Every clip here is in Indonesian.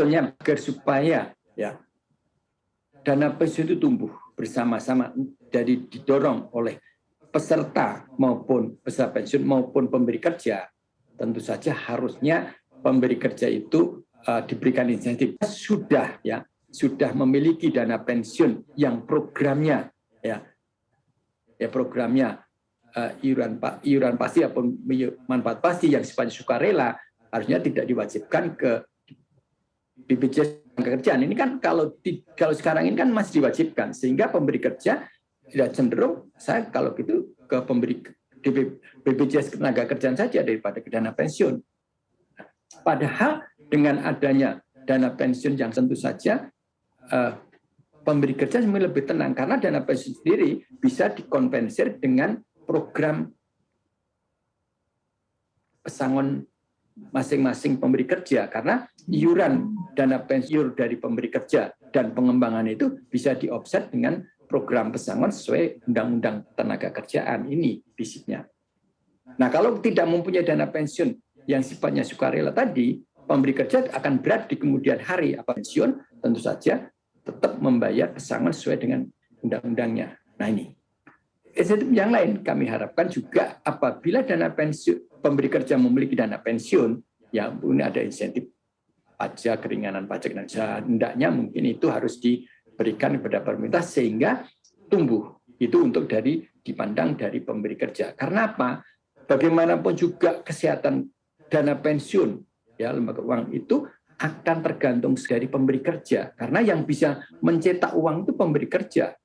agar supaya ya dana pensiun itu tumbuh bersama-sama dari didorong oleh peserta maupun peserta pensiun maupun pemberi kerja. Tentu saja harusnya pemberi kerja itu diberikan insentif. Sudah memiliki dana pensiun yang programnya programnya iuran pasti ataupun manfaat pasti yang sifatnya sukarela, harusnya tidak diwajibkan ke BPJS Ketenagakerjaan. Ini kan kalau sekarang ini kan masih diwajibkan, sehingga pemberi kerja tidak cenderung saya kalau gitu ke pemberi BPJS Ketenagakerjaan saja daripada ke dana pensiun. Padahal dengan adanya dana pensiun yang tentu saja pemberi kerja lebih tenang, karena dana pensiun sendiri bisa dikompensir dengan program pesangon masing-masing pemberi kerja, karena iuran dana pensiun dari pemberi kerja dan pengembangan itu bisa di-offset dengan program pesangon sesuai Undang-Undang Ketenagakerjaan. Ini basicnya. Nah, kalau tidak mempunyai dana pensiun yang sifatnya sukarela tadi, pemberi kerja akan berat di kemudian hari pensiun, tentu saja tetap membayar pesangon sesuai dengan undang-undangnya. Nah, ini insentif yang lain kami harapkan juga apabila dana pensiun pemberi kerja memiliki dana pensiun, ya ini ada insentif pajak, keringanan pajak, dan hendaknya mungkin itu harus diberikan kepada pemerintah sehingga tumbuh itu untuk dipandang dari pemberi kerja. Karena apa? Bagaimanapun juga kesehatan dana pensiun ya lembaga keuangan itu akan tergantung dari pemberi kerja, karena yang bisa mencetak uang itu pemberi kerja.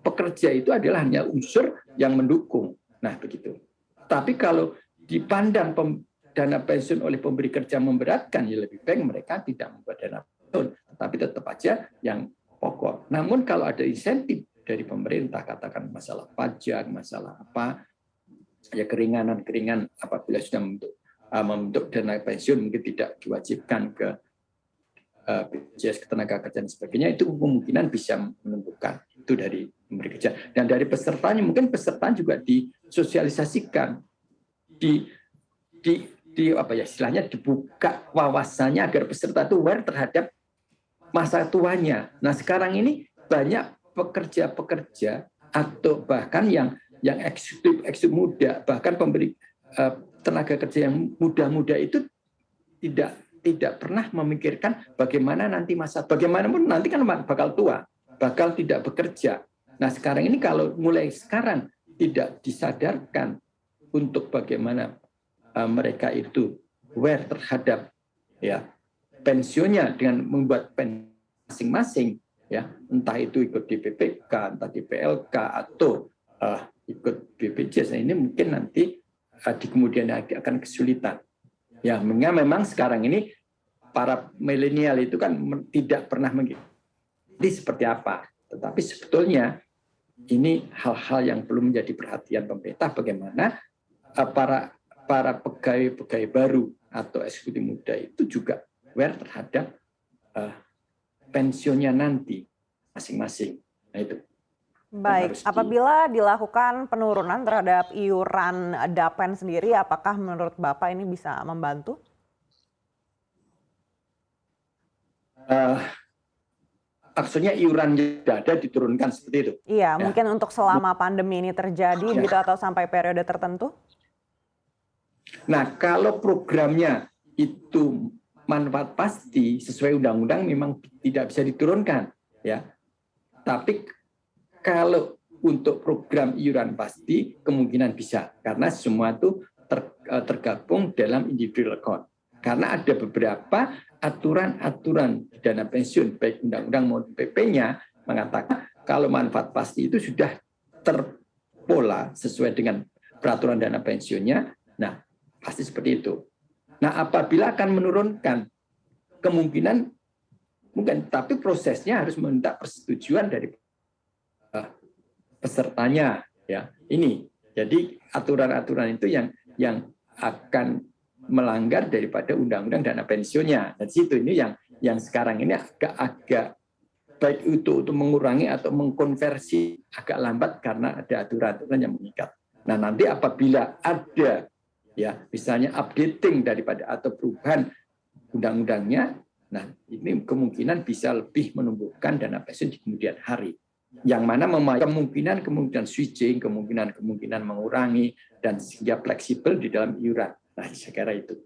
Pekerja itu adalah hanya unsur yang mendukung. Nah, begitu. Tapi kalau dipandang dana pensiun oleh pemberi kerja memberatkan, ya lebih baik mereka tidak membuat dana pensiun, tapi tetap aja yang pokok. Namun kalau ada insentif dari pemerintah, katakan masalah pajak, masalah apa, ya keringanan apabila sudah membentuk dana pensiun mungkin tidak diwajibkan ke BPJS Ketenagakerjaan dan sebagainya, itu kemungkinan bisa menentukan itu dari pemberi kerja. Dan dari pesertanya, mungkin peserta juga disosialisasikan, istilahnya dibuka wawasannya agar peserta itu aware terhadap masa tuanya. Nah, sekarang ini banyak pekerja-pekerja atau bahkan yang eksekutif muda, bahkan pemberi tenaga kerja yang muda-muda itu tidak pernah memikirkan bagaimana nanti bagaimanapun nanti kan bakal tua, bakal tidak bekerja. Nah, sekarang ini kalau mulai sekarang tidak disadarkan untuk bagaimana mereka itu aware terhadap ya pensiunnya dengan membuat pensiun masing-masing, ya entah itu ikut di PPK, entah di PLK atau ikut BPJS. Nah, ini mungkin nanti di kemudian hari akan kesulitan. Ya, memang sekarang ini para milenial itu kan tidak pernah mengerti seperti apa. Tetapi sebetulnya ini hal-hal yang perlu menjadi perhatian pemerintah, bagaimana para pegawai baru atau eksekutif muda itu juga aware terhadap pensiunnya nanti masing-masing. Nah, itu. Baik, apabila dilakukan penurunan terhadap iuran Dapen sendiri, apakah menurut Bapak ini bisa membantu? Maksudnya iuran yang ada diturunkan seperti itu? Iya, ya. Mungkin untuk selama pandemi ini terjadi gitu atau sampai periode tertentu? Nah, kalau programnya itu manfaat pasti sesuai undang-undang memang tidak bisa diturunkan, ya. Tapi kalau untuk program iuran pasti kemungkinan bisa, karena semua itu tergabung dalam individual account. Karena ada beberapa aturan-aturan dana pensiun, baik undang-undang maupun PP-nya, mengatakan kalau manfaat pasti itu sudah terpola sesuai dengan peraturan dana pensiunnya, nah pasti seperti itu. Nah, apabila akan menurunkan, kemungkinan mungkin, tapi prosesnya harus meminta persetujuan dari pesertanya, ya. Ini jadi aturan-aturan itu yang akan melanggar daripada undang-undang dana pensiunnya. Dan situ ini yang sekarang ini agak baik itu untuk mengurangi atau mengkonversi agak lambat karena ada aturan-aturan yang mengikat. Nah, nanti apabila ada ya misalnya updating daripada atau perubahan undang-undangnya, Nah, ini kemungkinan bisa lebih menumbuhkan dana pensiun di kemudian hari. Yang mana kemungkinan switching, kemungkinan mengurangi, dan sehingga fleksibel di dalam iuran. Nah, saya kira itu.